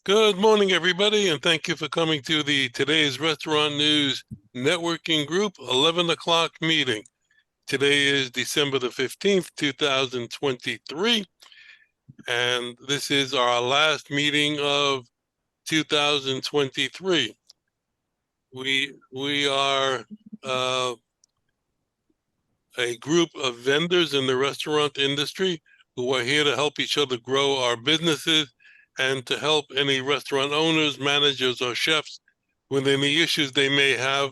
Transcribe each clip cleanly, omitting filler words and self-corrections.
Good morning, everybody, and thank you for coming to the Today's Restaurant News Networking Group 11 o'clock meeting. Today is December the 15th, 2023, and this is our last meeting of 2023. We are a group of vendors in the restaurant industry who are here to help each other grow our businesses and to help any restaurant owners, managers, or chefs with any issues they may have.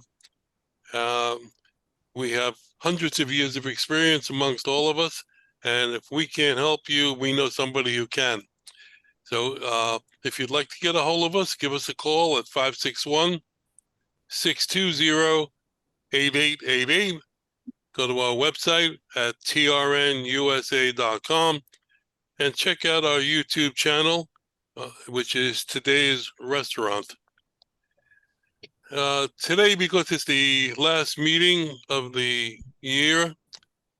We have hundreds of years of experience amongst all of us, and if we can't help you, we know somebody who can. So if you'd like to get a hold of us, give us a call at 561-620-8888. Go to our website at trnusa.com and check out our YouTube channel, which is Today's Restaurant. Today, because it's the last meeting of the year,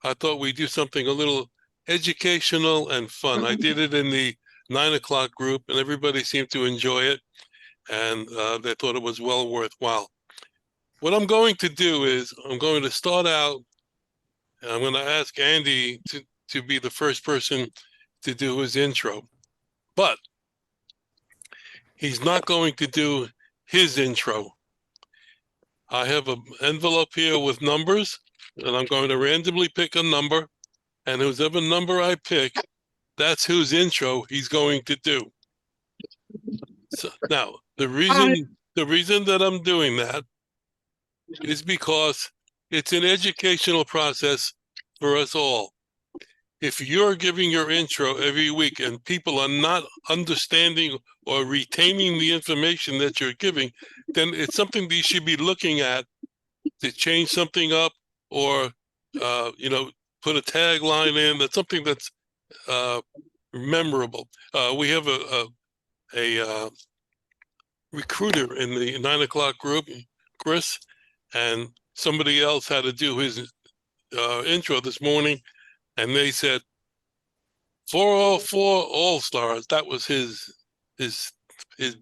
I thought we'd do something a little educational and fun. I did it in the 9 o'clock group, and everybody seemed to enjoy it, and they thought it was well worthwhile. What I'm going to do is I'm going to start out, and I'm going to ask Andy to be the first person to do his intro. But he's not going to do his intro. I have an envelope here with numbers, and I'm going to randomly pick a number, and whoever number I pick, that's whose intro he's going to do. So now, the reason that I'm doing that is because it's an educational process for us all. If you're giving your intro every week and people are not understanding or retaining the information that you're giving, then it's something that you should be looking at to change something up or, put a tagline in. That's something that's memorable. We have a recruiter in the 9 o'clock group, Chris, and somebody else had to do his intro this morning, and they said 404 All-Stars. That was his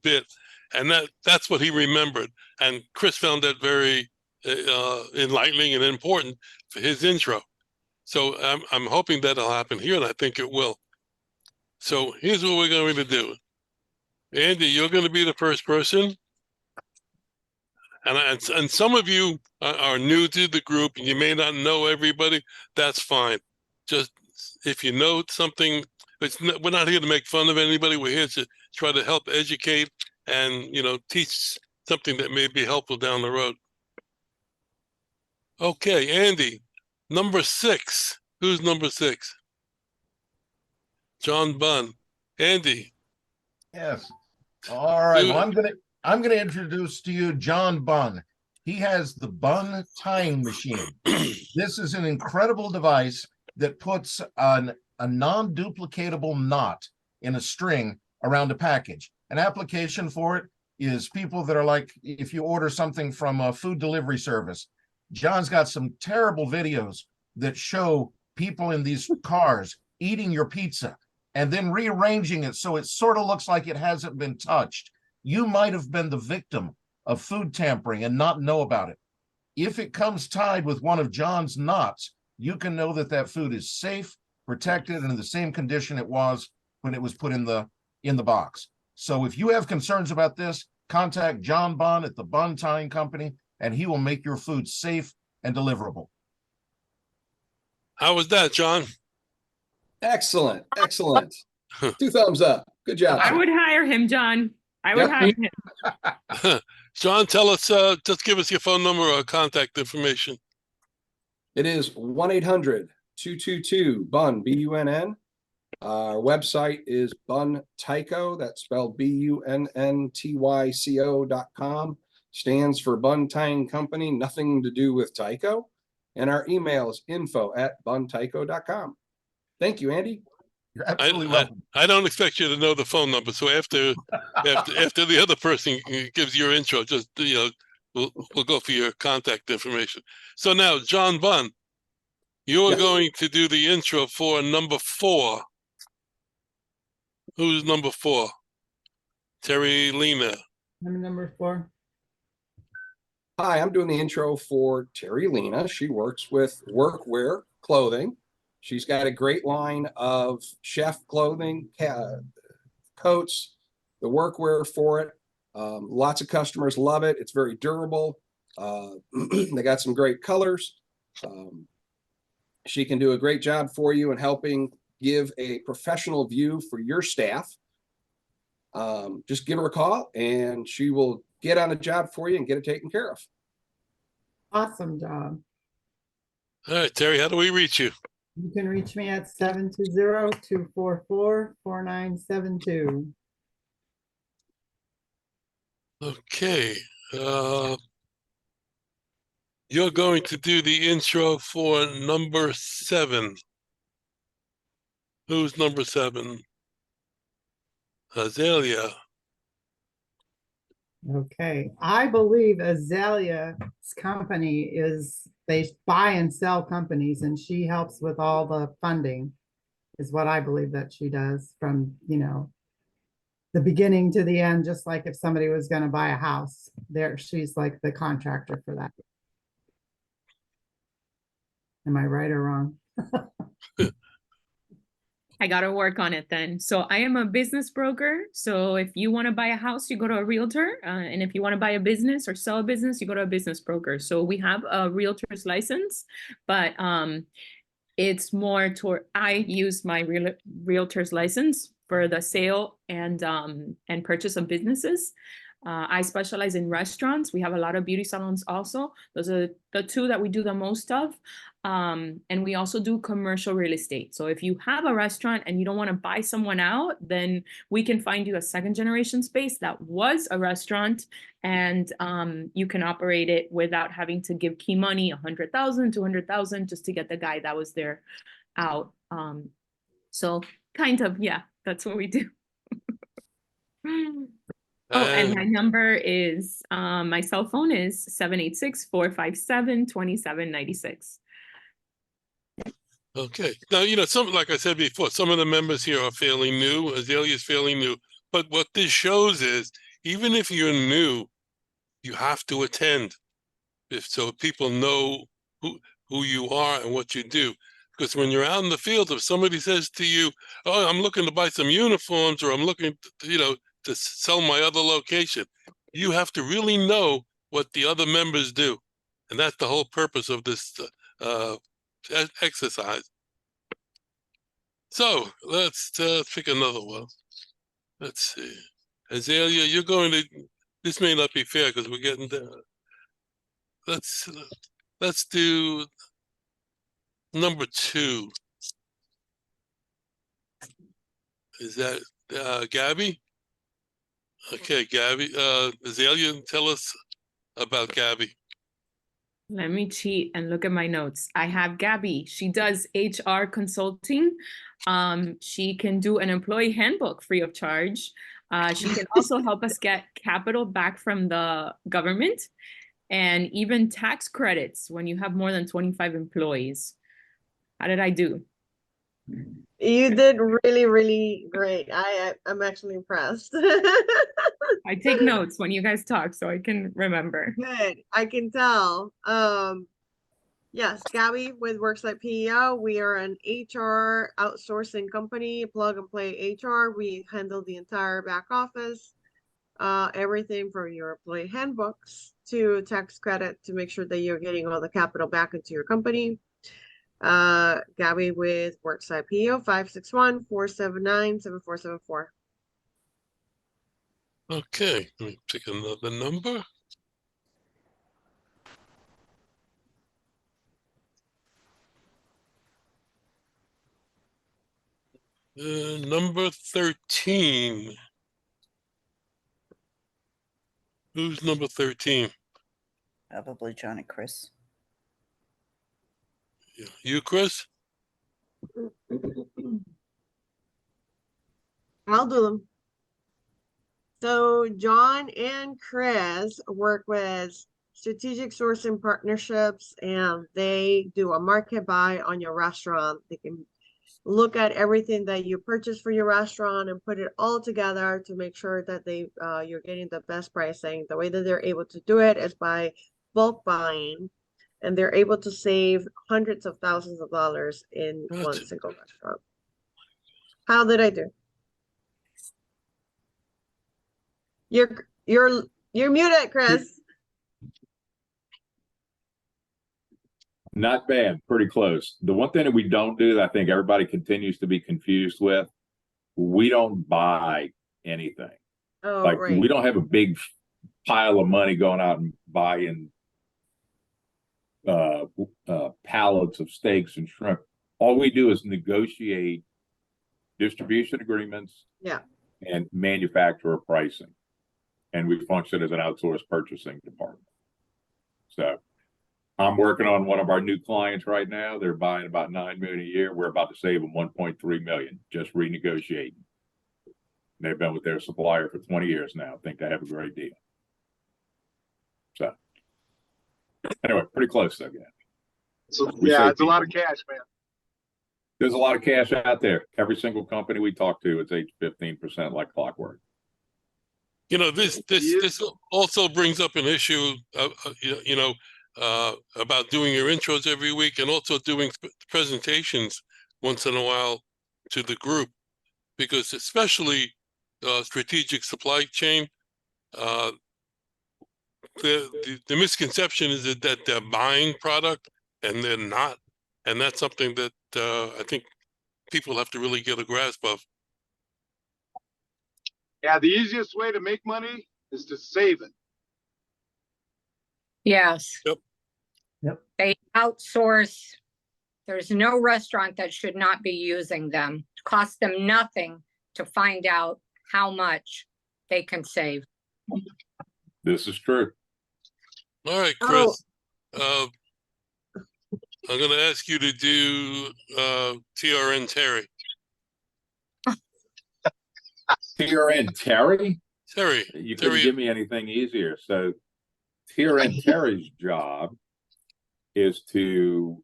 bit, and that's what he remembered. And Chris found that very enlightening and important for his intro. So I'm hoping that'll happen here, and I think it will. So here's what we're going to do. Andy, you're going to be the first person. And some of you are new to the group and you may not know everybody. That's fine. Just if you know something, we're not here to make fun of anybody. We're here to try to help educate and, teach something that may be helpful down the road. Okay, Andy, number 6. Who's number 6? John Bunn. Andy. Yes. All right. Well, I'm gonna introduce to you John Bunn. He has the Bunn tying machine. This is an incredible device that puts a non-duplicatable knot in a string around a package. An application for it is people that are like, if you order something from a food delivery service. John's got some terrible videos that show people in these cars eating your pizza and then rearranging it so it sort of looks like it hasn't been touched. You might have been the victim of food tampering and not know about it. If it comes tied with one of John's knots, you can know that that food is safe, protected, and in the same condition it was when it was put in the box. So if you have concerns about this, contact John Bunn at the Bunn Tying Company, and he will make your food safe and deliverable. How was that, John? Excellent. 2 thumbs up. Good job. I would hire him, John. I would hire him. John, tell us, just give us your phone number or contact information. It is 1-800-222-BUNN, B-U-N-N. Our website is Bunn Tyco. That's spelled BUNNTYCO.com. Stands for Bunn Tying Company, nothing to do with Tyco. And our email is info@bunntyco.com. Thank you, Andy. You're absolutely welcome. I don't expect you to know the phone number, so after the other person gives your intro, just we'll go for your contact information. So now, John Bunn, you are going to do the intro for number 4. Who's number 4? Terry Lena. I'm number 4. Hi, I'm doing the intro for Terry Lena. She works with workwear clothing. She's got a great line of chef clothing, coats, the workwear for it. Lots of customers love it. It's very durable. They got some great colors. She can do a great job for you in helping give a professional view for your staff. Just give her a call and she will get on a job for you and get it taken care of. Awesome job. All right, Terry, how do we reach you? You can reach me at 720-244-4972. Okay. You're going to do the intro for number 7. Who's number 7? Azalea. Okay. I believe Azalea's company is, they buy and sell companies and she helps with all the funding is what I believe that she does from, the beginning to the end, just like if somebody was going to buy a house there, she's like the contractor for that. Am I right or wrong? I got to work on it then. So I am a business broker. So if you want to buy a house, you go to a realtor. And if you want to buy a business or sell a business, you go to a business broker. So we have a realtor's license, but it's more toward, I use my realtor's license for the sale and purchase of businesses. I specialize in restaurants. We have a lot of beauty salons also. Those are the 2 that we do the most of. And we also do commercial real estate. So if you have a restaurant and you don't want to buy someone out, then we can find you a 2nd generation space that was a restaurant, and you can operate it without having to give key money, $100,000, $200,000, just to get the guy that was there out. So kind of, yeah, that's what we do. Oh, and my number is, my cell phone is 786-457-2796. Okay. Now, like I said before, some of the members here are fairly new. Azalea is fairly new. But what this shows is, even if you're new, you have to attend, so people know who you are and what you do. Because when you're out in the field, if somebody says to you, "Oh, I'm looking to buy some uniforms," or "I'm looking, to sell my other location," you have to really know what the other members do. And that's the whole purpose of this exercise. So let's pick another one. Let's see. Azalea, you're going to, this may not be fair because we're getting there. Let's do number 2. Is that Gabby? Okay, Gabby. Azalea, tell us about Gabby. Let me cheat and look at my notes. I have Gabby. She does HR consulting. She can do an employee handbook free of charge. She can also help us get capital back from the government and even tax credits when you have more than 25 employees. How did I do? You did really, really great. I'm actually impressed. I take notes when you guys talk so I can remember. Good. I can tell. Yes, Gabby with Worksite PEO. We are an HR outsourcing company, plug and play HR. We handle the entire back office, everything from your employee handbooks to tax credit to make sure that you're getting all the capital back into your company. Gabby with Worksite PEO 561-479-7474. Okay, let me pick another number. Number 13. Who's number 13? Probably John and Chris. You, Chris? I'll do them. So John and Chris work with strategic sourcing partnerships, and they do a market buy on your restaurant. They can look at everything that you purchase for your restaurant and put it all together to make sure that you're getting the best pricing. The way that they're able to do it is by bulk buying, and they're able to save hundreds of thousands of dollars in one single restaurant. How did I do? You're muted, Chris. Not bad, pretty close. The one thing that we don't do that I think everybody continues to be confused with, we don't buy anything. Oh, Like right. we don't have a big pile of money going out and buying pallets of steaks and shrimp. All we do is negotiate distribution agreements, Yeah, and manufacturer pricing. And we function as an outsourced purchasing department. So I'm working on one of our new clients right now. They're buying about $9 million a year. We're about to save them $1.3 million, just renegotiating. They've been with their supplier for 20 years now. I think they have a great deal. So anyway, pretty close again. So, yeah, it's a lot of cash, man. There's a lot of cash out there. Every single company we talk to, it's 8-15% like clockwork. You know, this also brings up an issue, about doing your intros every week and also doing presentations once in a while to the group, because especially strategic supply chain, the misconception is that they're buying product and they're not, and that's something that I think people have to really get a grasp of. Yeah, the easiest way to make money is to save it. Yes. Yep. They outsource. There's no restaurant that should not be using them. It costs them nothing to find out how much they can save. This is true. All right, Chris. I'm going to ask you to do TRN Terry. TRN Terry? Terry. You couldn't give me anything easier. So TRN Terry's job is to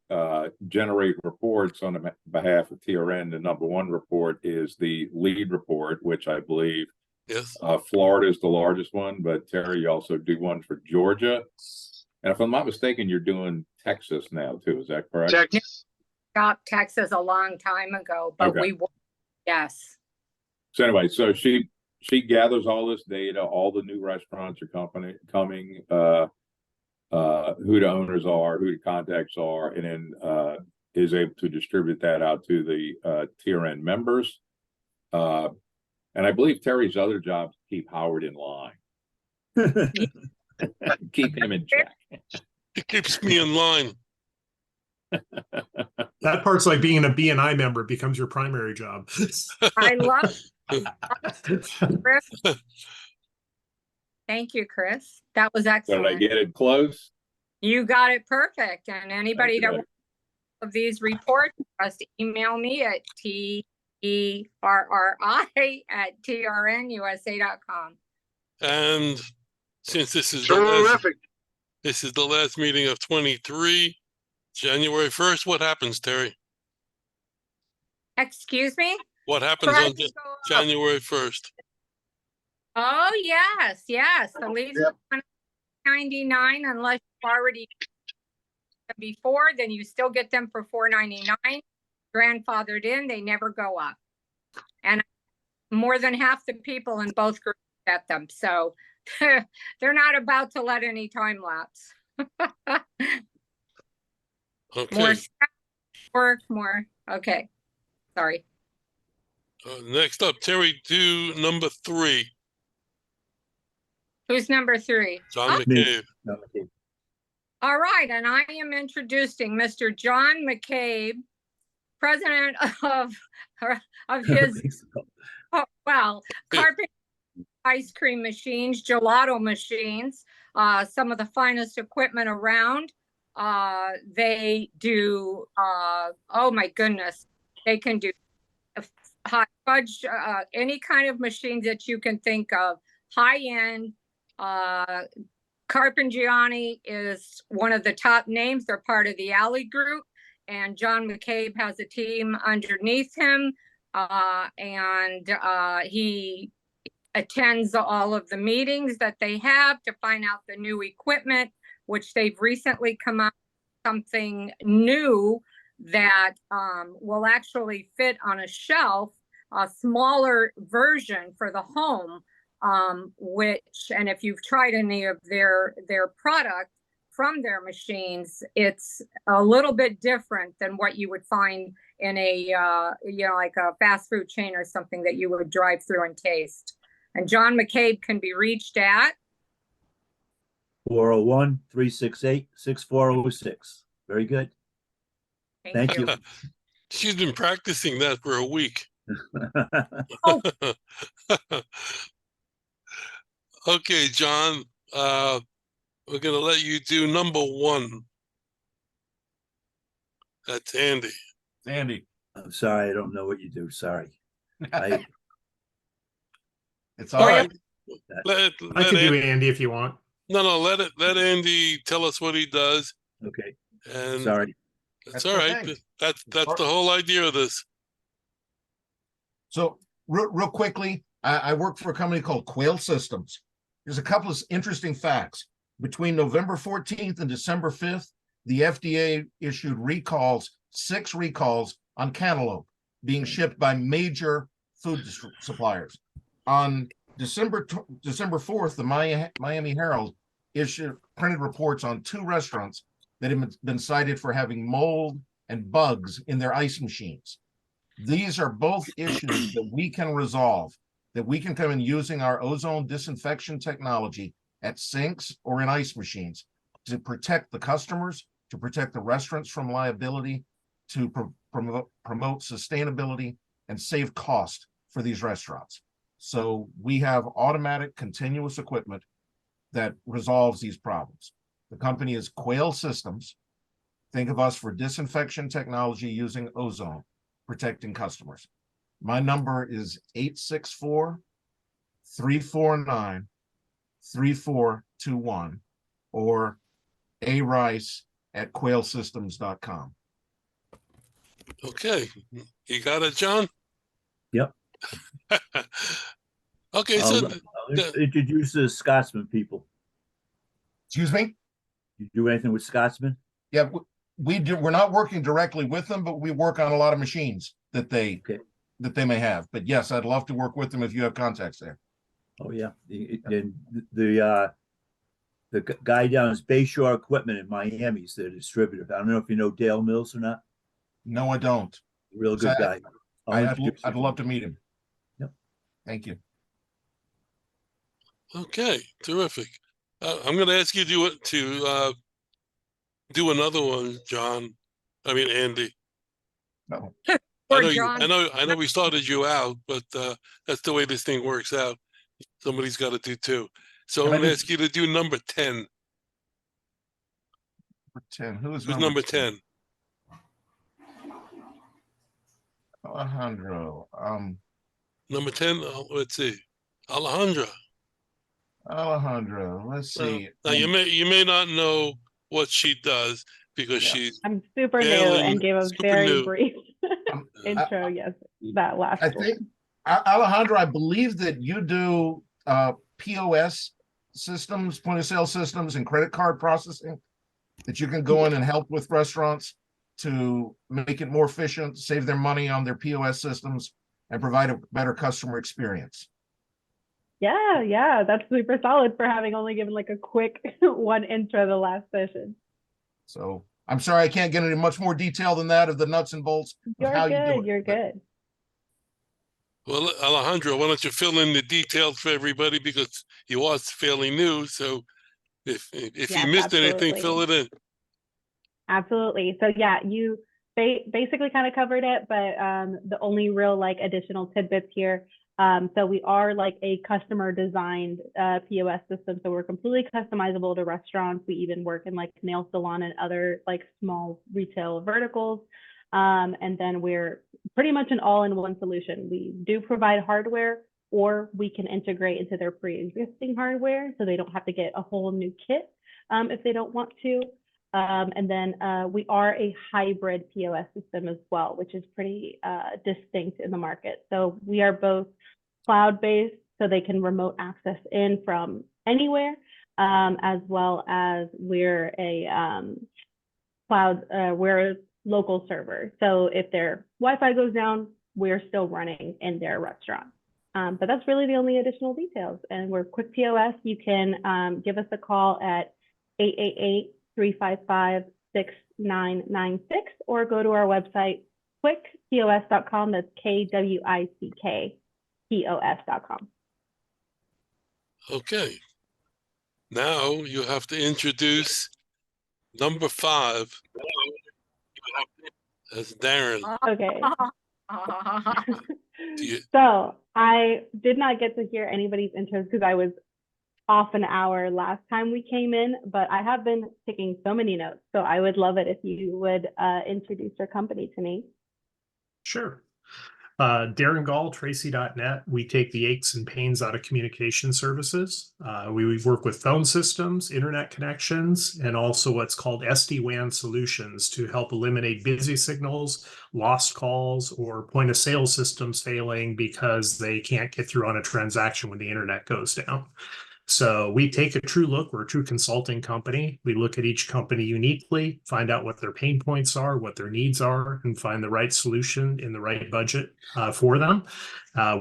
generate reports on the behalf of TRN. The number one report is the lead report, which I believe Florida is the largest one, but Terry, you also do one for Georgia. And if I'm not mistaken, you're doing Texas now too. Is that correct? Texas. Stopped Texas a long time ago, but Okay. Yes. So anyway, so she gathers all this data, all the new restaurants are coming, who the owners are, who the contacts are, and then is able to distribute that out to the TRN members. And I believe Terry's other job is to keep Howard in line. Keep him in check. It keeps me in line. That part's like being a BNI member. It becomes your primary job. I love Chris. Thank you, Chris. That was excellent. Did I get it close? You got it perfect. And anybody that wants of these reports, just email me at terri@trnusa.com. And since this is Terrific. this is the last meeting of 23, January 1st, what happens, Terry? Excuse me? What happens on January 1st? Oh, yes, yes. The leaves are $199 unless you've already before, then you still get them for $4.99. Grandfathered in, they never go up. And more than half the people in both groups get them. So they're not about to let any time lapse. Okay. More work, more. Okay. Sorry. Next up, Terry, do number 3. Who's number 3? John McCabe. All right, and I am introducing Mr. John McCabe, president of his, carpet ice cream machines, gelato machines, some of the finest equipment around. They do, oh my goodness, they can do hot fudge, any kind of machines that you can think of, high-end. Carpigiani is one of the top names. They're part of the Alley Group, and John McCabe has a team underneath him, and he attends all of the meetings that they have to find out the new equipment, which they've recently come out with something new that will actually fit on a shelf, a smaller version for the home, which, and if you've tried any of their product from their machines, it's a little bit different than what you would find in a, like a fast food chain or something that you would drive through and taste. And John McCabe can be reached at 401-368-6406. Very good. Thank you. She's been practicing that for a week. Oh. Okay, John, we're going to let you do number 1. That's Andy. Andy. I'm sorry, I don't know what you do. Sorry. It's all right. I can do Andy if you want. No, let Andy tell us what he does. Okay. And Sorry. That's all right. okay. That's the whole idea of this. So real quickly, I work for a company called Quail Systems. There's a couple of interesting facts. Between November 14th and December 5th, the FDA issued 6 recalls on cantaloupe being shipped by major food suppliers. On December 4th, the Miami Herald issued printed reports on 2 restaurants that have been cited for having mold and bugs in their ice machines. These are both issues that we can resolve, that we can come in using our ozone disinfection technology at sinks or in ice machines to protect the customers, to protect the restaurants from liability, to promote sustainability and save cost for these restaurants. So we have automatic continuous equipment that resolves these problems. The company is Quail Systems. Think of us for disinfection technology using ozone, protecting customers. My number is 864-349-3421 or arice@quailsystems.com. Okay. You got it, John? Yep. Okay, I'll introduce the Scotsman people. Excuse me? You do anything with Scotsman? Yeah, we do. We're not working directly with them, but we work on a lot of machines that they may have. But yes, I'd love to work with them if you have contacts there. Oh yeah, and the guy down is Bayshore Equipment in Miami is the distributor. I don't know if you know Dale Mills or not. No, I don't. Real good guy. I'd love to meet him. Yep. Thank you. Okay, terrific. I'm going to ask you to do another one, John. I mean, Andy. No. I know we started you out, but that's the way this thing works out. Somebody's got to do 2. So I'm going to ask you to do number 10. Number 10. Who's number 10? Alejandro. Number 10. Let's see. Alejandro. Let's see. Now you may not know what she does because she's I'm super new and gave a very brief intro. Yes, that last I think Alejandro, I believe that you do POS systems, point of sale systems, and credit card processing, that you can go in and help with restaurants to make it more efficient, save their money on their POS systems, and provide a better customer experience. Yeah, that's super solid for having only given like a quick one intro the last session. So I'm sorry I can't get into much more detail than that of the nuts and bolts of how you do it. You're good. Well, Alejandro, why don't you fill in the details for everybody because you are fairly new. So if you missed anything, fill it in. Absolutely. So yeah, you basically kind of covered it, but the only real like additional tidbits here. So we are like a customer designed POS system. So we're completely customizable to restaurants. We even work in like nail salon and other like small retail verticals. And then we're pretty much an all-in-one solution. We do provide hardware, or we can integrate into their pre-existing hardware so they don't have to get a whole new kit if they don't want to. And then we are a hybrid POS system as well, which is pretty distinct in the market. So we are both cloud-based, so they can remote access in from anywhere, as well as we're a we're a local server. So if their Wi-Fi goes down, we're still running in their restaurant. But that's really the only additional details. And we're quick POS. You can give us a call at 888-355-6996 or go to our website, quickpos.com. That's KWICKPOS.com. Okay. Now you have to introduce number 5 as Darren. Okay. Do you- So I did not get to hear anybody's intros because I was off an hour last time we came in, but I have been taking so many notes. So I would love it if you would introduce your company to me. Sure. Darren Gall, Tracy.net. We take the aches and pains out of communication services. We work with phone systems, internet connections, and also what's called SD-WAN solutions to help eliminate busy signals, lost calls, or point of sale systems failing because they can't get through on a transaction when the internet goes down. So we take a true look. We're a true consulting company. We look at each company uniquely, find out what their pain points are, what their needs are, and find the right solution in the right budget for them.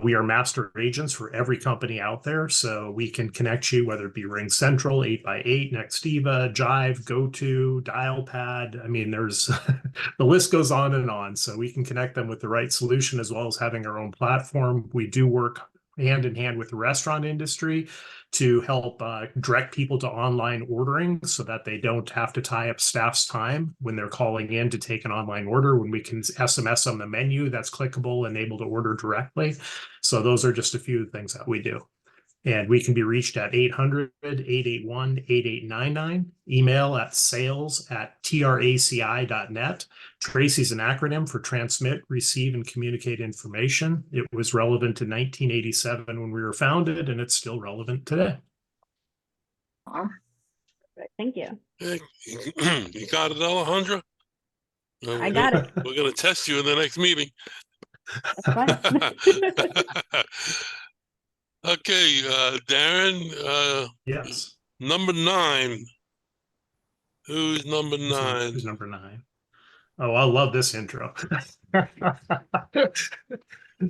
We are master agents for every company out there. So we can connect you, whether it be Ring Central, 8x8, Nextiva, Jive, GoTo, Dialpad. I mean, there's the list goes on and on. So we can connect them with the right solution as well as having our own platform. We do work hand in hand with the restaurant industry to help direct people to online ordering so that they don't have to tie up staff's time when they're calling in to take an online order, when we can SMS them the menu that's clickable and able to order directly. So those are just a few things that we do. And we can be reached at 800-881-8899, email at sales@traci.net. Tracy's an acronym for transmit, receive, and communicate information. It was relevant in 1987 when we were founded, and it's still relevant today. Thank you. Hey, you got it, Alejandra? I got it. We're going to test you in the next meeting. That's fine. Okay, Darren, Yes. number 9. Who's number 9? Who's number 9? Oh, I love this intro.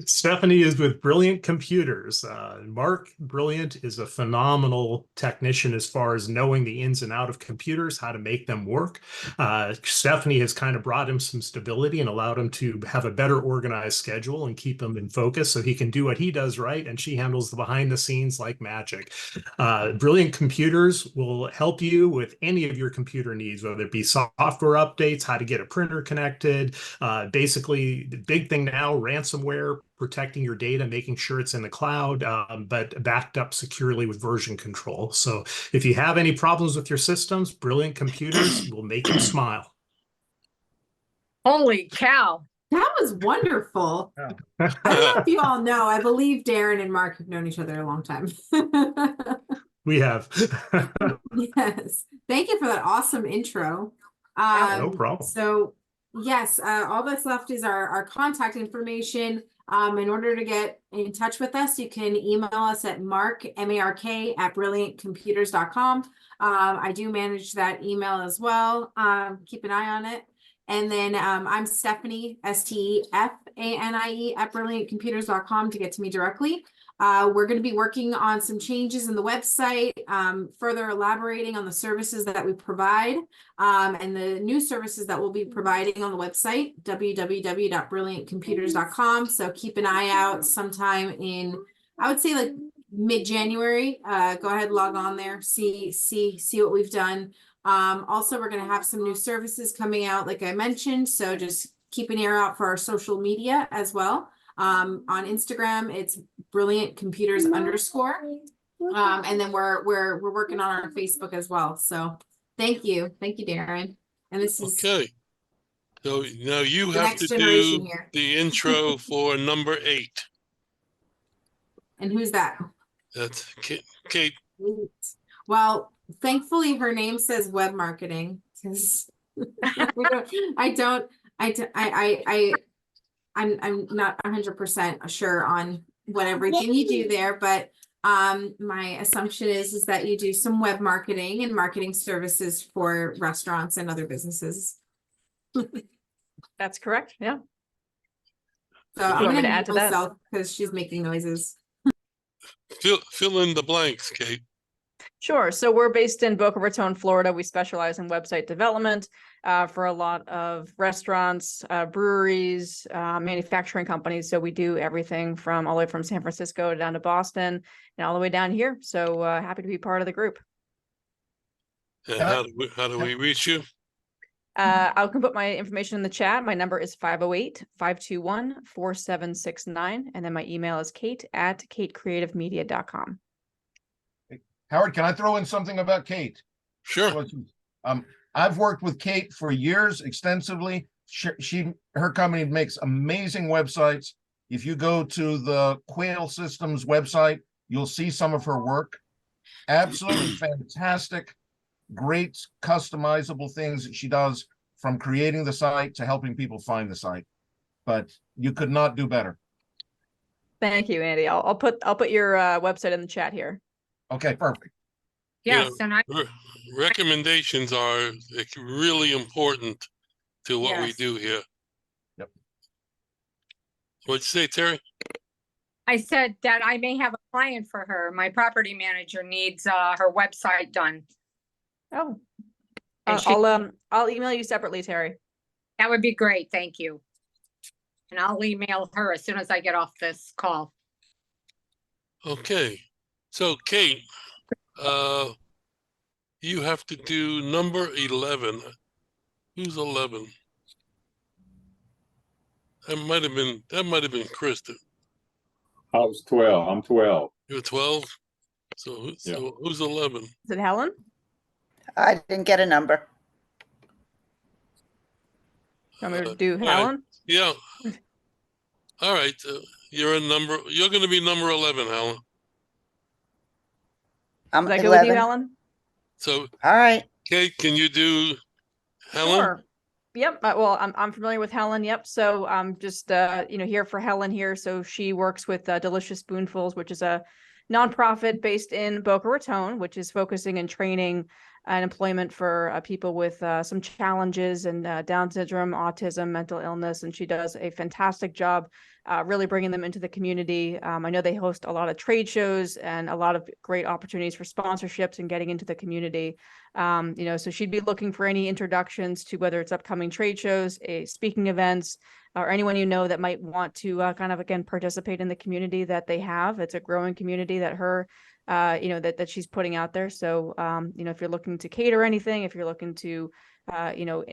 Stephanie is with Brilliant Computers. Mark Brilliant is a phenomenal technician as far as knowing the ins and out of computers, how to make them work. Stephanie has kind of brought him some stability and allowed him to have a better organized schedule and keep him in focus so he can do what he does right, and she handles the behind the scenes like magic. Brilliant Computers will help you with any of your computer needs, whether it be software updates, how to get a printer connected. Basically, the big thing now, ransomware, protecting your data, making sure it's in the cloud, but backed up securely with version control. So if you have any problems with your systems, Brilliant Computers will make you smile. Holy cow. That was wonderful. I don't know if you all know, I believe Darren and Mark have known each other a long time. We have. Yes. Thank you for that awesome intro. No problem. So yes, all that's left is our contact information. In order to get in touch with us, you can email us at mark@, at brilliantcomputers.com. I do manage that email as well. Keep an eye on it. And then I'm Stephanie, STEFANIE, at brilliantcomputers.com to get to me directly. We're going to be working on some changes in the website, further elaborating on the services that we provide, and the new services that we'll be providing on the website, www.brilliantcomputers.com. So keep an eye out sometime in, I would say, like mid-January. Go ahead, log on there, see what we've done. Also, we're going to have some new services coming out, like I mentioned. So just keep an ear out for our social media as well. On Instagram, it's brilliantcomputers_. And then we're working on our Facebook as well. So thank you, Darren. And this is Okay. So now you the have next to generation do here. the intro for number 8. And who's that? That's Kate. Well, thankfully her name says web marketing. because I'm not 100% sure on what everything you do there, but my assumption is that you do some web marketing and marketing services for restaurants and other businesses. That's correct. Yeah. So You I'm want me gonna to add mute to that? myself because she's making noises. Fill in the blanks, Kate. Sure. So we're based in Boca Raton, Florida. We specialize in website development for a lot of restaurants, breweries, manufacturing companies. So we do everything from all the way from San Francisco down to Boston and all the way down here. So happy to be part of the group. And how do we reach you? I can put my information in the chat. My number is 508-521-4769. And then my email is kate@katecreativemedia.com. Howard, can I throw in something about Kate? Sure. I've worked with Kate for years extensively. Her company makes amazing websites. If you go to the Quail Systems website, you'll see some of her work. Absolutely fantastic, great customizable things that she does, from creating the site to helping people find the site. But you could not do better. Thank you, Andy. I'll put your website in the chat here. Okay, perfect. Yes, and I Recommendations are really important to what we Yes. do here. Yep. What'd you say, Terry? I said that I may have a client for her. My property manager needs her website done. Oh, And I'll email you separately, Terry. That would be great. Thank you. And I'll email her as soon as I get off this call. Okay. So Kate, you have to do number 11. Who's 11? That might have been Kristen. I was 12. I'm 12. You're 12. So who's 11? Is it Helen? I didn't get a number. Want me to do All right. Helen? Yeah. All right. You're going to be number 11, Helen. I'm Is that good with you, 11. Helen? So, all right. Kate, can you do Helen? Sure. Yep. Well, I'm familiar with Helen. Yep. So I'm just here for Helen here. So she works with Delicious Spoonfuls, which is a nonprofit based in Boca Raton, which is focusing and training and employment for people with some challenges and Down syndrome, autism, mental illness, and she does a fantastic job really bringing them into the community. I know they host a lot of trade shows and a lot of great opportunities for sponsorships and getting into the community. So she'd be looking for any introductions to whether it's upcoming trade shows, speaking events, or anyone that might want to kind of, again, participate in the community that they have. It's a growing community that that she's putting out there. So, if you're looking to cater anything, if you're looking to,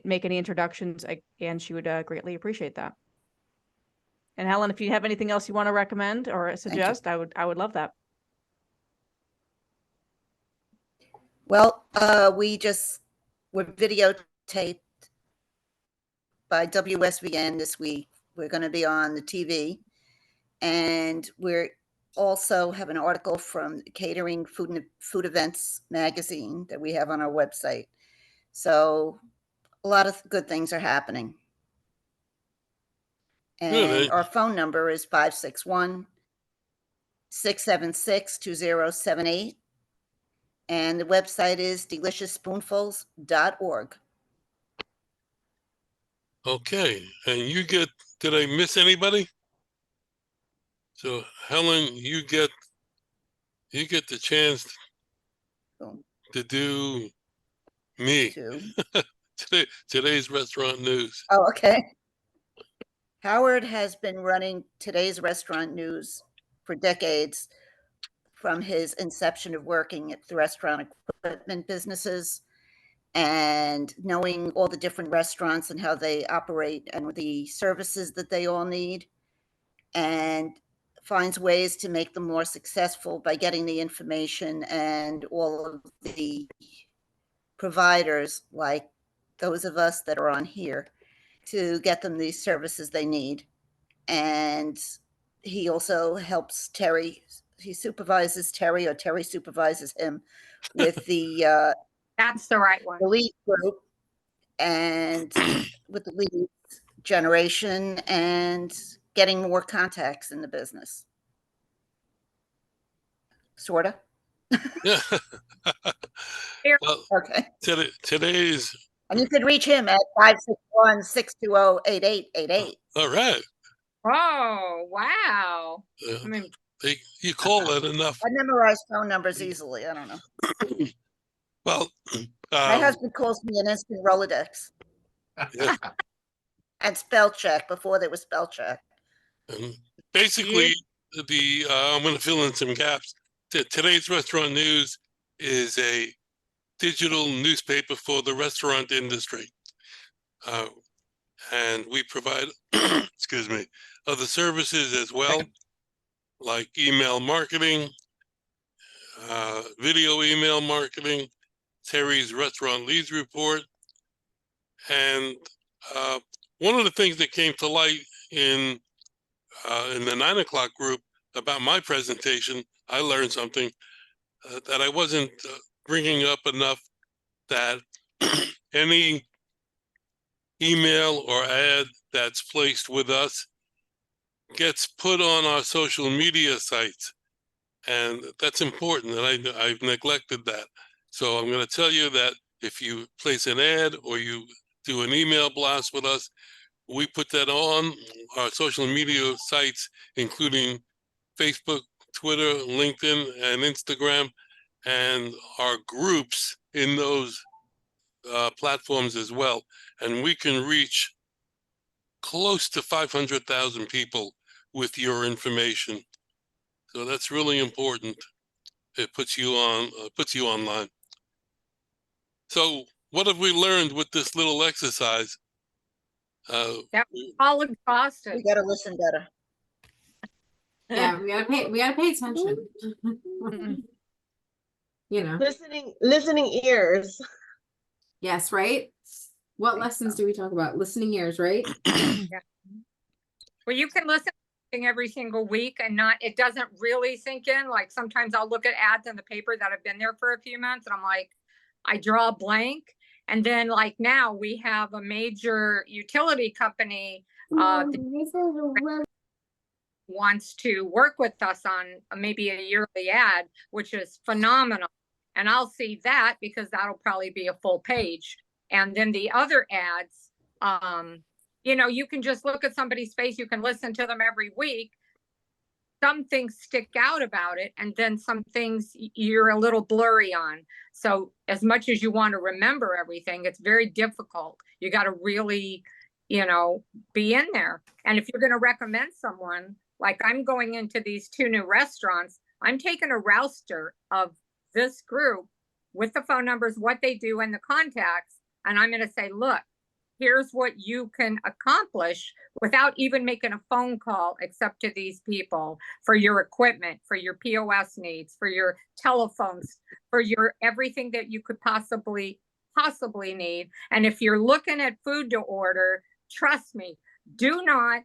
make any introductions, again, she would greatly appreciate that. And Helen, if you have anything else you want to recommend or suggest, I would love that. Well, we were videotaped by WSVN this week. We're going to be on the TV, and we're also have an article from Catering Food Events magazine that we have on our website. So a lot of good things are happening. And our phone number is 561-676-2078. And the website is deliciousspoonfuls.org. Okay. And did I miss anybody? So Helen, you get the chance to do me. Today's restaurant news. Oh, okay. Howard has been running today's restaurant news for decades, from his inception of working at the restaurant equipment businesses and knowing all the different restaurants and how they operate and the services that they all need, and finds ways to make them more successful by getting the information and all of the providers, like those of us that are on here, to get them the services they need. And he also helps Terry. He supervises Terry, or Terry supervises him with the that's the right one. elite group. and with the lead generation and getting more contacts in the business. Sorta. Yeah. Here. Well, Okay. today's, And you could reach him at 561-620-8888. all right. Oh, wow. Yeah. I mean, You call that enough. I memorize phone numbers easily. I don't know. Well, My husband calls me an instant Rolodex. yeah. And spell check before there was spell check. Basically, I'm going to fill in some gaps. Today's Restaurant News is a digital newspaper for the restaurant industry. And we provide, excuse me, other services as well, like email marketing, video email marketing, Terry's Restaurant Leads Report. And one of the things that came to light in the 9 o'clock group about my presentation, I learned something that I wasn't bringing up enough, that any email or ad that's placed with us gets put on our social media sites. And that's important, and I've neglected that. So I'm going to tell you that if you place an ad or you do an email blast with us, we put that on our social media sites, including Facebook, Twitter, LinkedIn, and Instagram, and our groups in those platforms as well. And we can reach close to 500,000 people with your information. So that's really important. It puts you online. So what have we learned with this little exercise? That was all exhausted. We gotta listen better. Yeah, we gotta pay attention. You know. Listening ears. Yes, right? What lessons do we talk about? Listening ears, right? Yeah. Well, you can listen every single week and it doesn't really sink in. Like sometimes I'll look at ads in the paper that have been there for a few months and I'm like, I draw a blank. And then like now we have a major utility company wants to work with us on maybe a yearly ad, which is phenomenal. And I'll see that because that'll probably be a full page. And then the other ads, you know, you can just look at somebody's face. You can listen to them every week. Some things stick out about it, and then some things you're a little blurry on. So as much as you want to remember everything, it's very difficult. You got to really, you know, be in there. And if you're going to recommend someone, like I'm going into these 2 new restaurants, I'm taking a roster of this group with the phone numbers, what they do, and the contacts. And I'm going to say, look, here's what you can accomplish without even making a phone call, except to these people, for your equipment, for your POS needs, for your telephones, for your everything that you could possibly need. And if you're looking at food to order, trust me, do not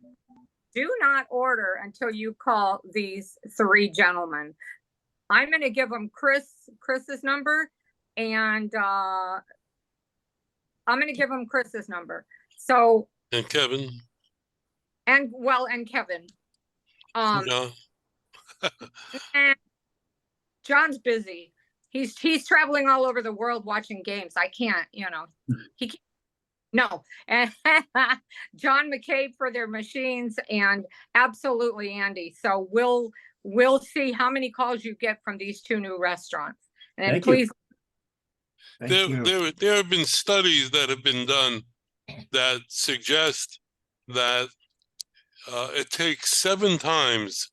order until you call these 3 gentlemen. I'm going to give them Chris's number, and I'm going to give him Chris's number. So, and Kevin. And Kevin. No. And John's busy. He's traveling all over the world watching games. I can't, you know, he can't. No. And John McCabe for their machines, and absolutely Andy. So we'll see how many calls you get from these 2 new restaurants. And Thank please. There have been studies that have been done that suggest that it takes 7 times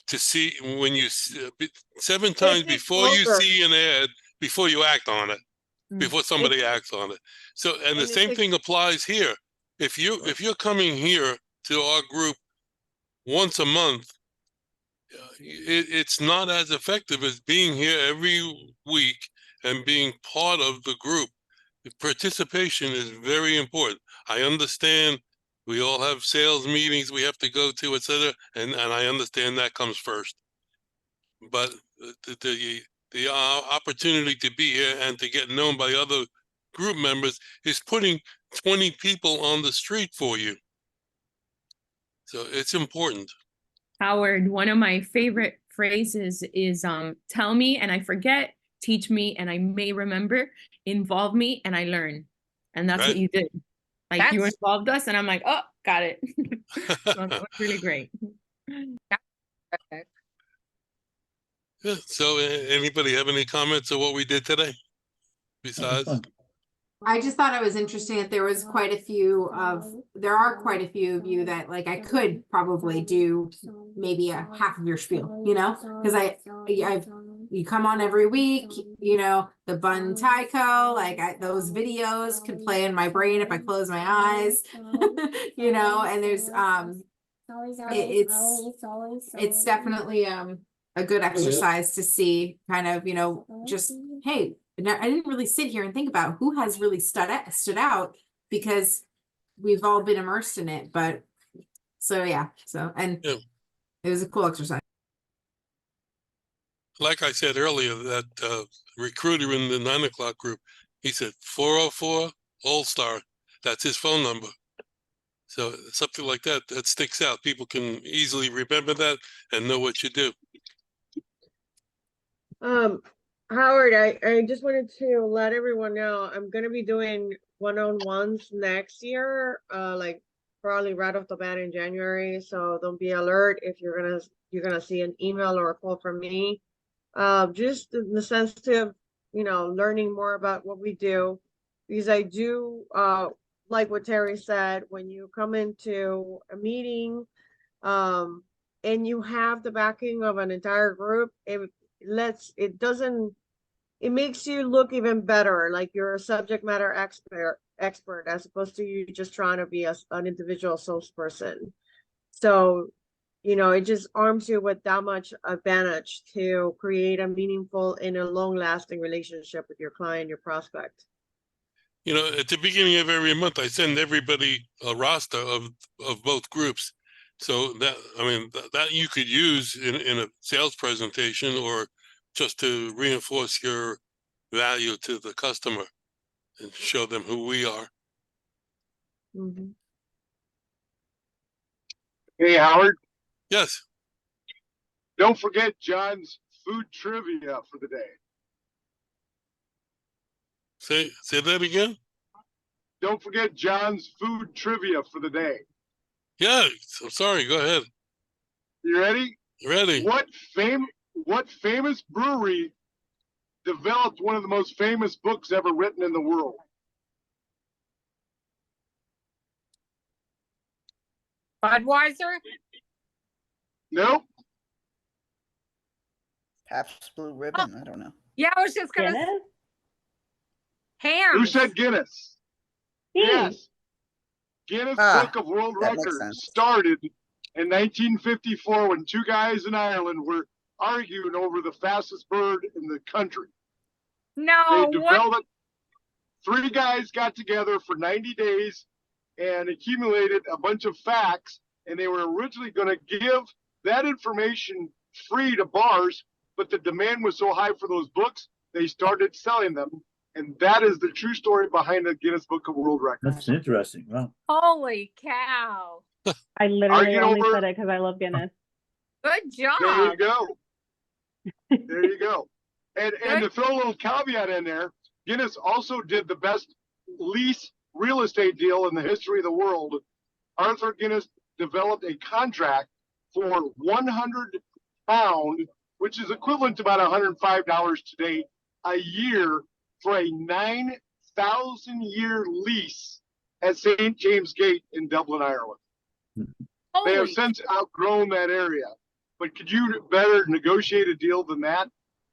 to see, when you 7 times before you see an ad, before you act on it, before somebody acts on it. So, and the same thing applies here. If you're coming here to our group once a month, it's not as effective as being here every week and being part of the group. Participation is very important. I understand we all have sales meetings we have to go to, etc., and I understand that comes first. But the opportunity to be here and to get known by other group members is putting 20 people on the street for you. So it's important. Howard, one of my favorite phrases is tell me and I forget, teach me and I may remember, involve me and I learn. And that's what Right. you did. Like you That's- involved us and I'm like, oh, got it. So it was really great. Okay. Yeah, so anybody have any comments on what we did today? Besides, I just thought it was interesting that there are quite a few of you that like I could probably do maybe a half of your spiel, you know, because you come on every week, you know, the bun taiko, those videos could play in my brain if I close my eyes, you know, and there's it's definitely a good exercise to see kind of, you know, just hey, I didn't really sit here and think about who has really stood out because we've all been immersed in it. But so yeah, it was a cool exercise. like I said earlier, that recruiter in the 9 o'clock group, he said 404 All-Star. That's his phone number. So something like that, that sticks out. People can easily remember that and know what you do. Howard, I just wanted to let everyone know I'm gonna be doing one-on-ones next year, like probably right off the bat in January. So don't be alert if you're gonna see an email or a call from me. Just in the sense of, you know, learning more about what we do, because I do like what Terry said, when you come into a meeting and you have the backing of an entire group, it makes you look even better, like you're a subject matter expert as opposed to you just trying to be an individual salesperson. So, you know, it just arms you with that much advantage to create a meaningful and a long-lasting relationship with your client, your prospect. You know, at the beginning of every month, I send everybody a roster of both groups. So that, I mean, that you could use in a sales presentation or just to reinforce your value to the customer and show them who we are. Mm-hmm. Hey, Howard, Yes. don't forget John's food trivia for the day. Say that again. Don't forget John's food trivia for the day. Yeah, I'm sorry. Go ahead. You ready? Ready. What famous brewery developed one of the most famous books ever written in the world? Budweiser? Nope. Pabst Blue Ribbon. I don't know. Yeah, I was just gonna say Guinness? ham. Who said Guinness? Yes. Guinness Book of World that makes Records sense. started in 1954 when two guys in Ireland were arguing over the fastest bird in the country. No, They developed, three guys got together for 90 days and accumulated a bunch of facts, and they were originally going to give that information free to bars, but the demand was so high for those books, they started selling them. And that is the true story behind the Guinness Book of World Records. That's interesting. Wow. holy cow. I literally Arguing only over- said it because I love Guinness. Good job. There you go. There you go. And to throw a little caveat in there, Guinness also did the best lease real estate deal in the history of the world. Arthur Guinness developed a contract for £100, which is equivalent to about $105 today, a year for a 9,000-year lease at St. James Gate in Dublin, Ireland. They have since outgrown that area. But could you better negotiate a deal than that?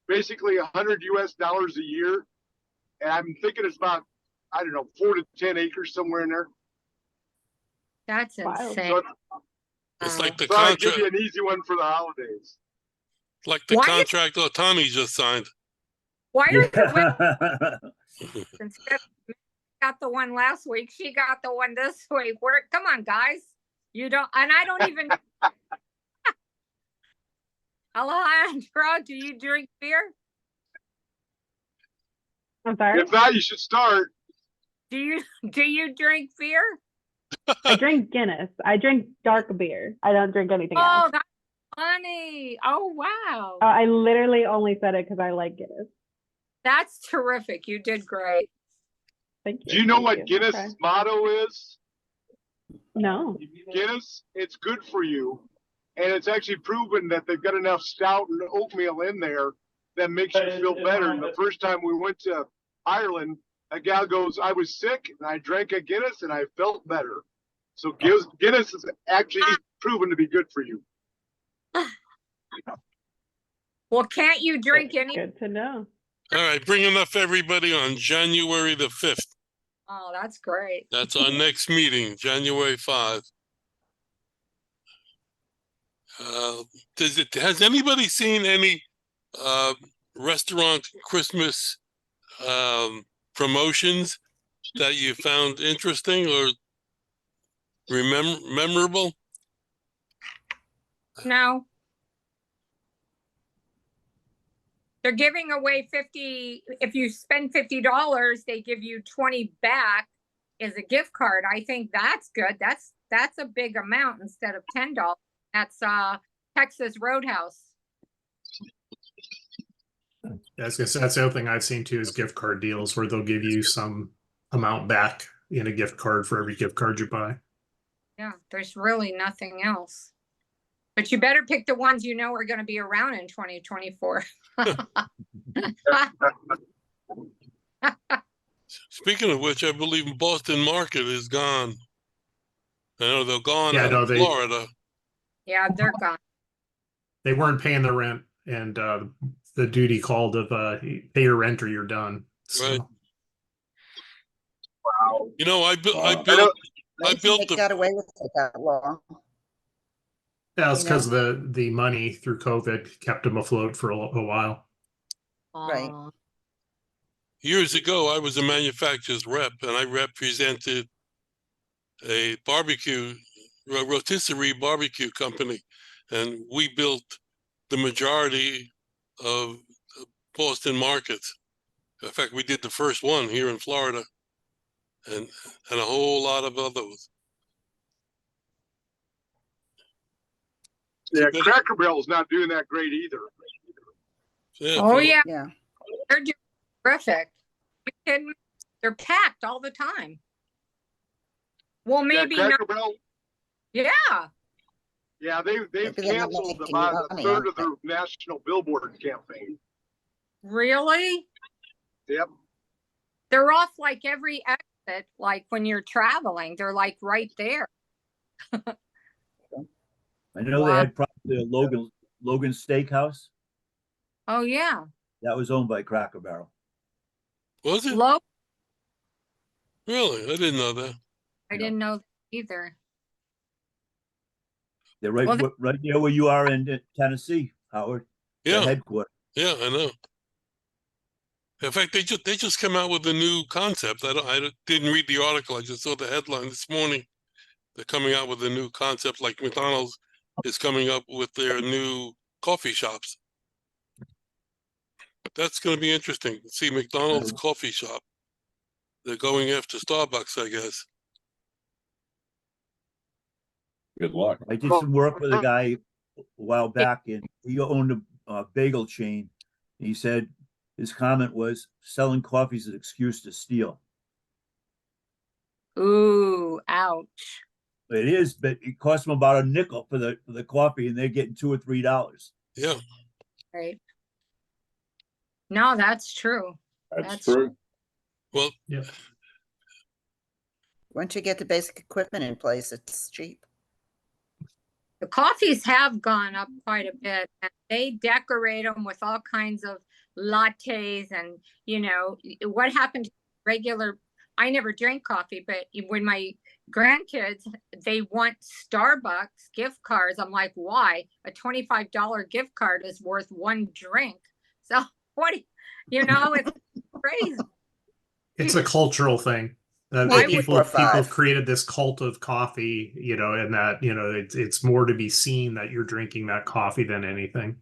Basically $100 US a year. And I'm thinking it's about, I don't know, 4 to 10 acres somewhere in there. That's insane. So It's like the thought I'd give contract, you an easy one for the holidays. like the Why- contract Tommy just signed. Why are you instead of got the one last week, she got the one this week? Come on, guys. You don't, and I don't even. Alejandro, do you drink beer? I'm sorry. If not, you should start. Do you drink beer? I drink Guinness. I drink dark beer. I don't drink anything Oh, else. that's funny. Oh, wow. I literally only said it because I like Guinness. That's terrific. You did great. Thank you. Do you know thank what you. Guinness' Okay. motto is? No. Guinness, it's good for you. And it's actually proven that they've got enough stout and oatmeal in there that makes you feel better. And the first time we went to Ireland, a gal goes, I was sick and I drank a Guinness and I felt better. So Guinness is actually proven to be good for you. Well, can't you drink any? Good to know. All right, bring enough everybody on January the 5th. Oh, that's great. That's our next meeting, January 5. Has anybody seen any restaurant Christmas promotions that you found interesting or memorable? No. They're giving away 50. If you spend $50, they give you 20 back as a gift card. I think that's good. That's a big amount instead of $10. That's Texas Roadhouse. I was gonna say, that's the other thing I've seen too is gift card deals where they'll give you some amount back in a gift card for every gift card you buy. Yeah, there's really nothing else. But you better pick the ones you know are going to be around in 2024. Speaking of which, I believe Boston Market is gone. I know they're gone Yeah, out no, of Florida. Yeah, they're gone. They weren't paying the rent, and the duty called of pay your rent or you're done. So. Right. Wow. You know, I They built got away with it that long. Yeah, it's You know? because the money through COVID kept them afloat for a while. Right. Years ago, I was a manufacturer's rep, and I represented a rotisserie barbecue company, and we built the majority of Boston markets. In fact, we did the first one here in Florida, and a whole lot of others. Yeah, Cracker Barrel's not doing that great either. Yeah, Oh, yeah. Yeah. They're doing terrific. You kidding me? They're packed all the time. Well, maybe yeah, not. Cracker Barrel. Yeah. Yeah, they've Maybe they're not canceled making about a money third on of their national billboard campaign. Really? Yep. They're off like every exit, like when you're traveling, they're like right there. I know they had probably a Logan Steakhouse. Oh, yeah. That was owned by Cracker Barrel. Was it? Low. Really? I didn't know that. I didn't know that either. They're right, Well, right near where you are in Tennessee, Howard. Yeah. The headquarters. Yeah, I know. In fact, they just come out with a new concept. I didn't read the article. I just saw the headline this morning. They're coming out with a new concept, like McDonald's is coming up with their new coffee shops. That's going to be interesting. See McDonald's coffee shop. They're going after Starbucks, I guess. Good luck. I did some work with a guy a while back, and he owned a bagel chain. He said his comment was selling coffee is an excuse to steal. Ooh, ouch. It is, but it costs them about a nickel for the coffee, and they're getting $2 or $3. Yeah. Right. No, that's true. That's true. Well, yeah. Once you get the basic equipment in place, it's cheap. The coffees have gone up quite a bit, and they decorate them with all kinds of lattes and, you know, what happened to regular, I never drank coffee, but when my grandkids, they want Starbucks gift cards. I'm like, why? A $25 gift card is worth one drink. So what, you know, it's crazy. It's a cultural thing. People have created this cult of coffee, you know, and that, you know, it's more to be seen that you're drinking that coffee than anything.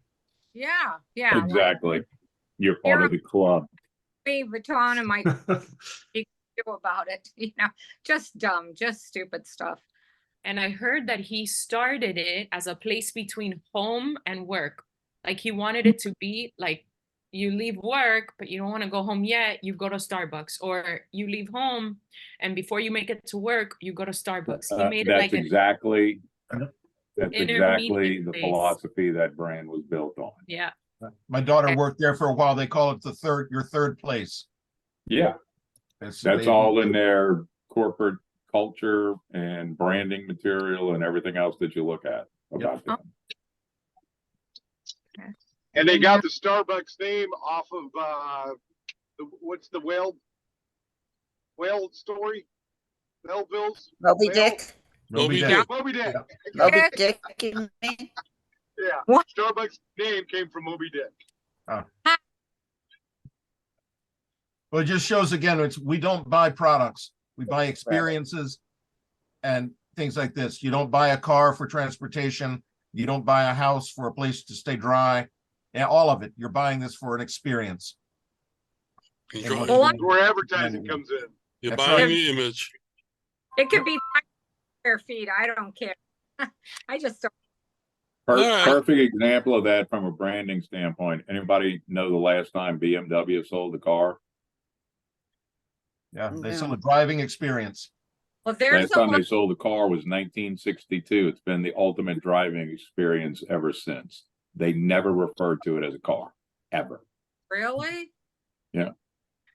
Yeah, yeah. Exactly. You're part of the club. Louis Vuitton and my do about it, just dumb, just stupid stuff. And I heard that he started it as a place between home and work. Like he wanted it to be like you leave work, but you don't want to go home yet, you go to Starbucks, or you leave home and before you make it to work, you go to Starbucks. He made it like exactly that's exactly intermediate the place. philosophy that brand was built on. Yeah. My daughter worked there for a while. They call it your third place. Yeah, that's all in their corporate culture and branding material and everything else that you look at about them. And they got the Starbucks name off of what's the whale story? Melville's Moby whale? Dick. Moby Yeah, Dick. Moby Dick. Moby Dick, you mean? Yeah. What? Starbucks name came from Moby Dick. Well, it just shows again, we don't buy products. We buy experiences and things like this. You don't buy a car for transportation. You don't buy a house for a place to stay dry. And all of it. You're buying this for an experience. Where advertising comes in. You're That's buying right. the image. It could be square feet, I don't care. I just don't. Perfect example of that from a branding standpoint. Anybody know the last time BMW sold a car? Yeah, they sell a driving experience. Well, there's Last time they sold a car was 1962. It's been the ultimate driving experience ever since. They never referred to it as a car, ever. Really? Yeah.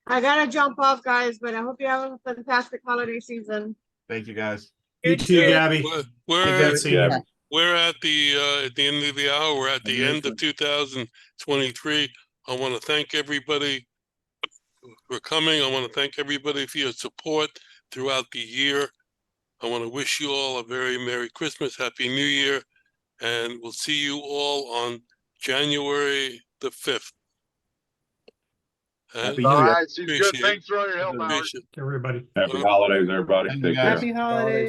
I gotta jump off, guys, but I hope you have a fantastic holiday season. Thank you, guys. You too, Gabby. We're Good seeing you. We're at the end of the hour. We're at the end of 2023. I want to thank everybody for coming. I want to thank everybody for your support throughout the year. I want to wish you all a very Merry Christmas, Happy New Year, and we'll see you all on January the 5th. Happy All New Year. right, she's good. Thanks for all your help, Howard. Everybody. Happy holidays, everybody. Take care. Happy holidays.